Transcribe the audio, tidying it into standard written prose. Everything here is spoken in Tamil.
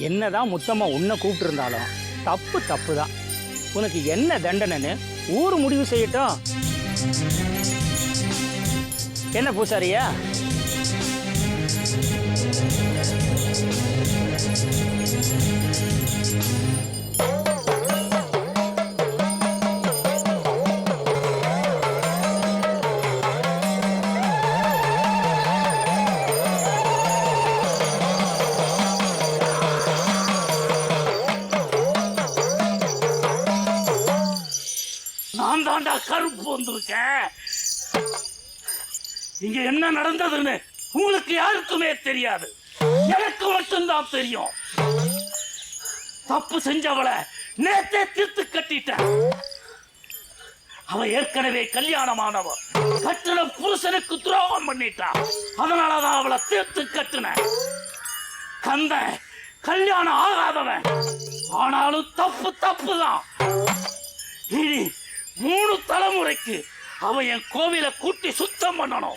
என்னதான் முத்தம்மா உன்னை கூப்பிட்டு இருந்தாலும் தப்பு தப்பு தான். உனக்கு என்ன தண்டனைன்னு ஊர் முடிவு செய்யட்டும். என்ன பூசாரியா? நான் தாண்டா கருப்பு வந்திருக்கேன். இங்க என்ன நடந்ததுன்னு உங்களுக்கு யாருக்குமே தெரியாது, எனக்கு மட்டும்தான் தெரியும். தப்பு செஞ்சவளை நேத்தே தீர்த்து கட்டிட்டேன். அவ ஏற்கனவே கல்யாணமானவ, கட்டின புருஷனுக்கு துரோகம் பண்ணிட்டா. அதனாலதான் அவளை தீர்த்து கட்டின. கந்தன் கல்யாணம் ஆகாதவன், ஆனாலும் தப்பு தப்பு தான். இனி 3 தலைமுறைக்கு அவன் என் கோவிலை கூட்டி சுத்தம் பண்ணணும்.